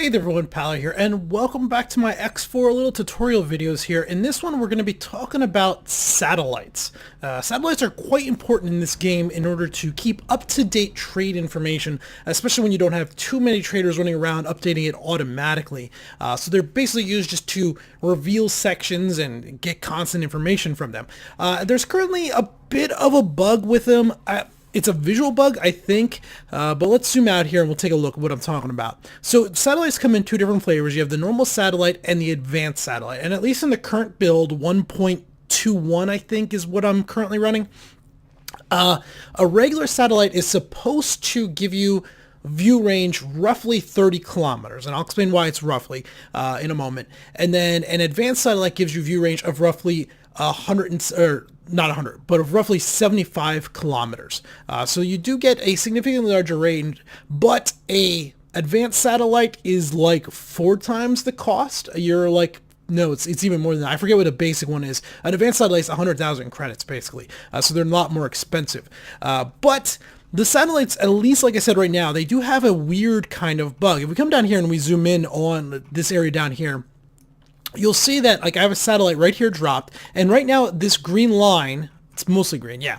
Hey there everyone, Pal here, and welcome back to my X4 little tutorial videos here. In this one, we're going to be talking about satellites. Satellites are quite important in this game in order to keep up-to-date trade information, especially when you don't have too many traders running around updating it automatically. So they're basically used just to reveal sections and get constant information from them. There's currently a bit of a bug with them. It's a visual bug, I think, but let's zoom out here and we'll take a look at what I'm talking about. So satellites come in two different flavors. You have the normal satellite and the advanced satellite. And at least in the current build, 1.21, I think, is what I'm currently running. A regular satellite is supposed to give you view range roughly 30 kilometers, and I'll explain why it's roughly in a moment. And then an advanced satellite gives you view range of roughly 100 or not 100, but of roughly 75 kilometers. So you do get a significantly larger range, but a advanced satellite is like 4 times the cost. You're like, no, it's even more than that. I forget what a basic one is. An advanced satellite is 100,000 credits, basically. So they're a lot more expensive. But the satellites, at least like I said right now, they do have a weird kind of bug. If we come down here and we zoom in on this area down here, you'll see that like I have a satellite right here dropped, and right now this green line, it's mostly green, yeah,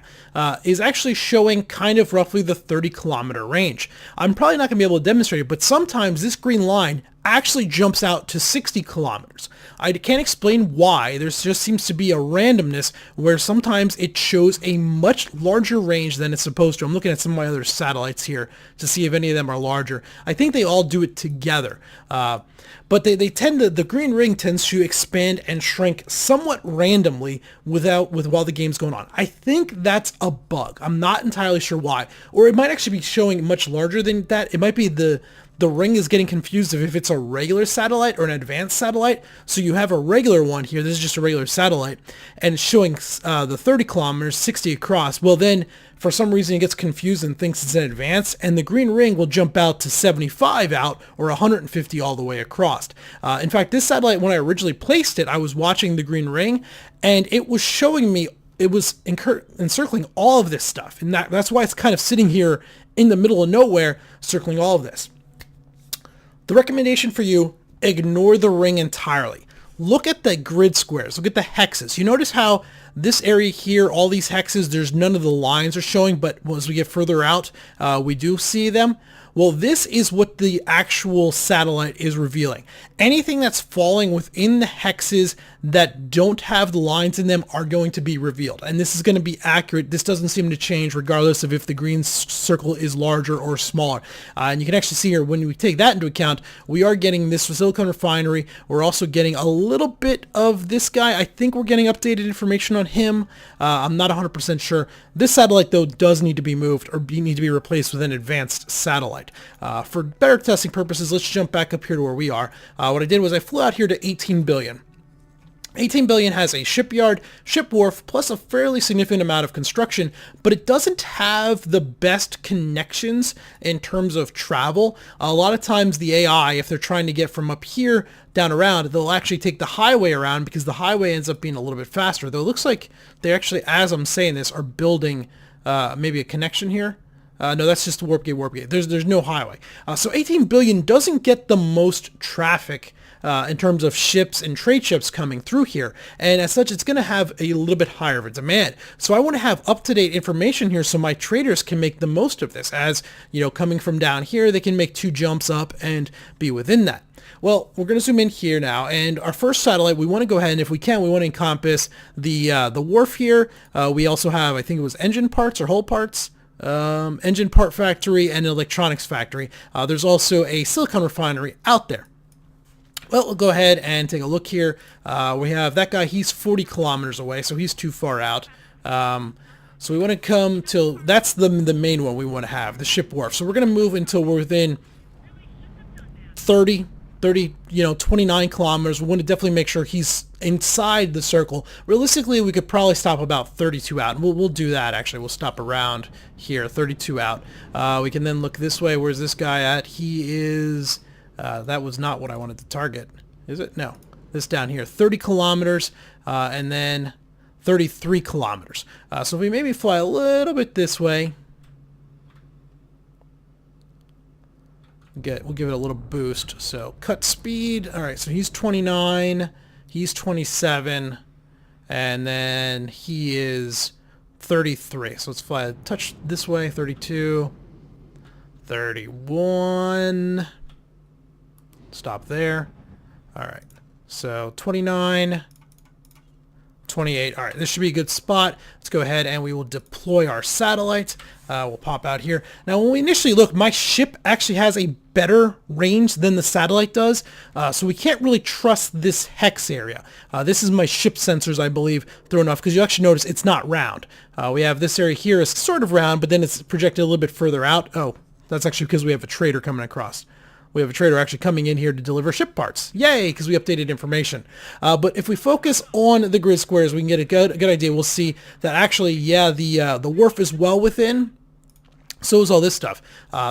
is actually showing kind of roughly the 30 kilometer range. I'm probably not going to be able to demonstrate it, but sometimes this green line actually jumps out to 60 kilometers. I can't explain why. There just seems to be a randomness where sometimes it shows a much larger range than it's supposed to. I'm looking at some of my other satellites here to see if any of them are larger. I think they all do it together. But they tend to, the green ring tends to expand and shrink somewhat randomly while the game's going on. I think that's a bug. I'm not entirely sure why. Or it might actually be showing much larger than that. It might be the ring is getting confused if it's a regular satellite or an advanced satellite. So you have a regular one here. This is just a regular satellite, and it's showing the 30 kilometers, 60 across. Well, then for some reason it gets confused and thinks it's an advanced, and the green ring will jump out to 75 out or 150 all the way across. In fact, this satellite, when I originally placed it, I was watching the green ring, and it was showing me, it was encircling all of this stuff, and that's why it's kind of sitting here in the middle of nowhere, circling all of this. The recommendation for you, ignore the ring entirely. Look at the grid squares. Look at the hexes. You notice how this area here, all these hexes, there's none of the lines are showing, but as we get further out, we do see them. Well, this is what the actual satellite is revealing. Anything that's falling within the hexes that don't have the lines in them are going to be revealed. And this is going to be accurate. This doesn't seem to change regardless of if the green circle is larger or smaller. And you can actually see here, when we take that into account, we are getting this silicon refinery. We're also getting a little bit of this guy. I think we're getting updated information on him. I'm not 100% sure. This satellite, though, does need to be moved or need to be replaced with an advanced satellite. For better testing purposes, let's jump back up here to where we are. What I did was I flew out here to 18 billion. 18 billion has a shipyard, ship wharf, plus a fairly significant amount of construction, but it doesn't have the best connections in terms of travel. A lot of times the AI, if they're trying to get from up here down around, they'll actually take the highway around because the highway ends up being a little bit faster. Though it looks like they actually, as I'm saying this, are building maybe a connection here. No, that's just warp gate. There's no highway. So 18 billion doesn't get the most traffic in terms of ships and trade ships coming through here. And as such, it's going to have a little bit higher of a demand. So I want to have up-to-date information here so my traders can make the most of this. As, you know, coming from down here, they can make 2 jumps up and be within that. Well, we're going to zoom in here now, and our first satellite, we want to go ahead and, if we can, we want to encompass the wharf here. We also have, I think it was engine parts or hull parts. Engine part factory and an electronics factory. There's also a silicon refinery out there. Well, we'll go ahead and take a look here. We have that guy, he's 40 kilometers away, so he's too far out. So we want to come till, that's the main one we want to have, the ship wharf. So we're going to move until we're within 30, 29 kilometers. We want to definitely make sure he's inside the circle. Realistically, we could probably stop about 32 out. And we'll do that, actually. We'll stop around here, 32 out. We can then look this way. Where's this guy at? He is... that was not what I wanted to target. Is it? No. This down here, 30 kilometers, and then 33 kilometers. So if we maybe fly a little bit this way, We'll give it a little boost. So cut speed. All right, so he's 29, he's 27, and then he is 33. So let's fly a touch this way. 32, 31. Stop there. All right, so 29, 28. All right, this should be a good spot. Let's go ahead and we will deploy our satellite. We'll pop out here. Now, when we initially look, my ship actually has a better range than the satellite does, so we can't really trust this hex area. This is my ship sensors, I believe, thrown off, because you actually notice it's not round. We have this area here is sort of round, but then it's projected a little bit further out. Oh, that's actually because we have a trader coming across. We have a trader actually coming in here to deliver ship parts. Yay, because we updated information. But if we focus on the grid squares, we can get a good idea. We'll see that actually, yeah, the wharf is well within. So is all this stuff.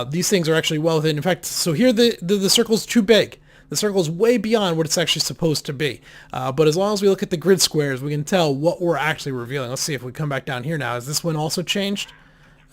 These things are actually well within. In fact, so here the circle's too big. The circle is way beyond what it's actually supposed to be. But as long as we look at the grid squares, we can tell what we're actually revealing. Let's see if we come back down here now. Has this one also changed?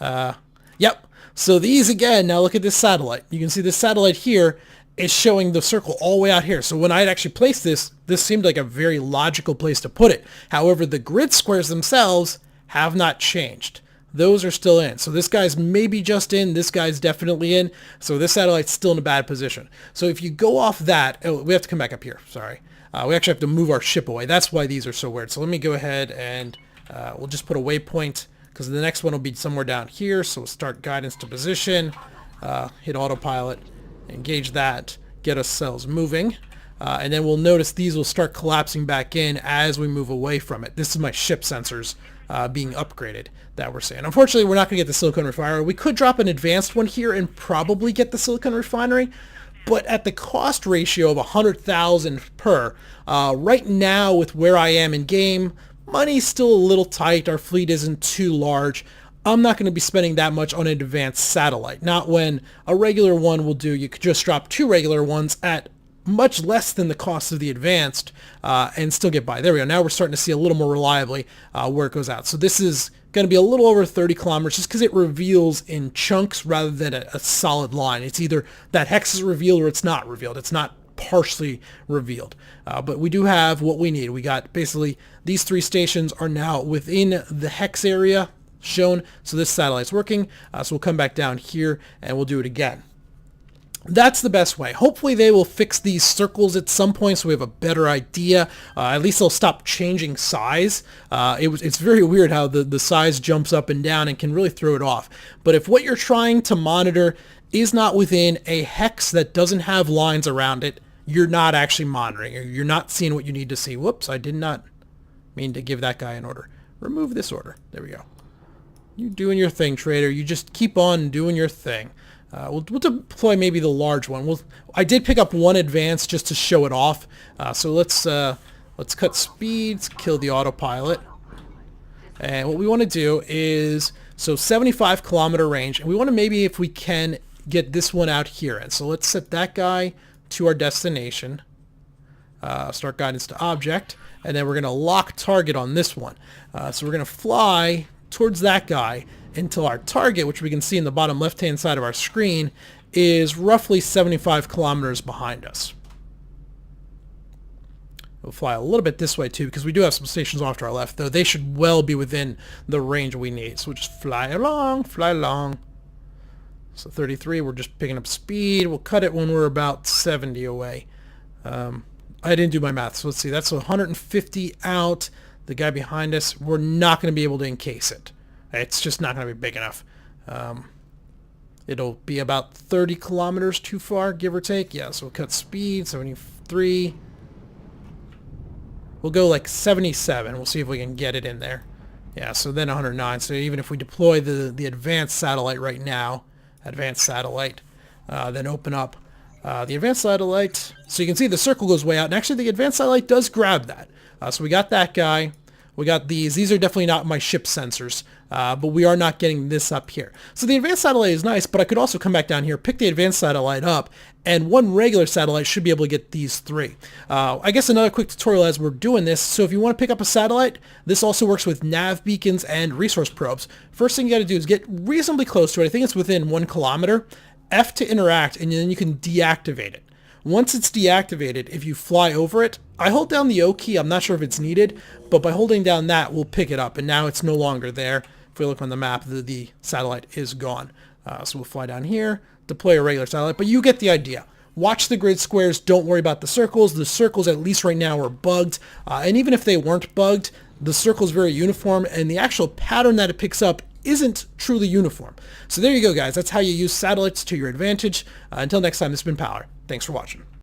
Yep. So these again, now look at this satellite. You can see this satellite here is showing the circle all the way out here. So when I'd actually placed this seemed like a very logical place to put it. However, the grid squares themselves have not changed. Those are still in. So this guy's maybe just in, this guy's definitely in. So this satellite's still in a bad position. So if you go off that, oh, we have to come back up here, sorry. We actually have to move our ship away. That's why these are so weird. So let me go ahead and we'll just put a waypoint, because the next one will be somewhere down here. So we'll start guidance to position, hit autopilot, engage that, get ourselves moving. And then we'll notice these will start collapsing back in as we move away from it. This is my ship sensors being upgraded that we're seeing. Unfortunately, we're not going to get the silicon refinery. We could drop an advanced one here and probably get the silicon refinery, but at the cost ratio of 100,000 per, right now with where I am in game, money's still a little tight. Our fleet isn't too large. I'm not going to be spending that much on an advanced satellite. Not when a regular one will do. You could just drop 2 regular ones at much less than the cost of the advanced and still get by. There we go. Now we're starting to see a little more reliably where it goes out. So this is going to be a little over 30 kilometers just because it reveals in chunks rather than a solid line. It's either that hex is revealed or it's not revealed. It's not partially revealed. But we do have what we need. We got basically these 3 stations are now within the hex area shown. So this satellite's working. So we'll come back down here and we'll do it again. That's the best way. Hopefully they will fix these circles at some point so we have a better idea. At least they'll stop changing size. It's very weird how the size jumps up and down and can really throw it off. But if what you're trying to monitor is not within a hex that doesn't have lines around it, you're not actually monitoring. You're not seeing what you need to see. Whoops, I did not mean to give that guy an order. Remove this order. There we go. You're doing your thing, trader. You just keep on doing your thing. We'll deploy maybe the large one. I did pick up one advance just to show it off. So let's cut speeds, kill the autopilot. And what we want to do is, so 75 kilometer range, and we want to maybe, if we can, get this one out here. And so let's set that guy to our destination. Start guidance to object. And then we're going to lock target on this one. So we're going to fly towards that guy until our target, which we can see in the bottom left-hand side of our screen, is roughly 75 kilometers behind us. We'll fly a little bit this way too, because we do have some stations off to our left, though they should well be within the range we need. So we'll just fly along, fly along. So 33, we're just picking up speed. We'll cut it when we're about 70 away. I didn't do my math, so let's see. That's 150 out. The guy behind us, we're not going to be able to encase it. It's just not going to be big enough. It'll be about 30 kilometers too far, give or take. Yeah, so we'll cut speed, 73. We'll go like 77. We'll see if we can get it in there. Yeah, so then 109. So even if we deploy the advanced satellite right now, advanced satellite, then open up the advanced satellite. So you can see the circle goes way out. And actually the advanced satellite does grab that. So we got that guy. We got these. These are definitely not my ship sensors, but we are not getting this up here. So the advanced satellite is nice, but I could also come back down here, pick the advanced satellite up, and one regular satellite should be able to get these 3. I guess another quick tutorial as we're doing this. So if you want to pick up a satellite, this also works with nav beacons and resource probes. First thing you got to do is get reasonably close to it. I think it's within 1 kilometer. F to interact, and then you can deactivate it. Once it's deactivated, if you fly over it, I hold down the O key. I'm not sure if it's needed, but by holding down that, we'll pick it up, and now it's no longer there. If we look on the map, the satellite is gone. So we'll fly down here, deploy a regular satellite, but you get the idea. Watch the grid squares. Don't worry about the circles. The circles, at least right now, are bugged. And even if they weren't bugged, the circle is very uniform, and the actual pattern that it picks up isn't truly uniform. So there you go, guys. That's how you use satellites to your advantage. Until next time, this has been Power. Thanks for watching.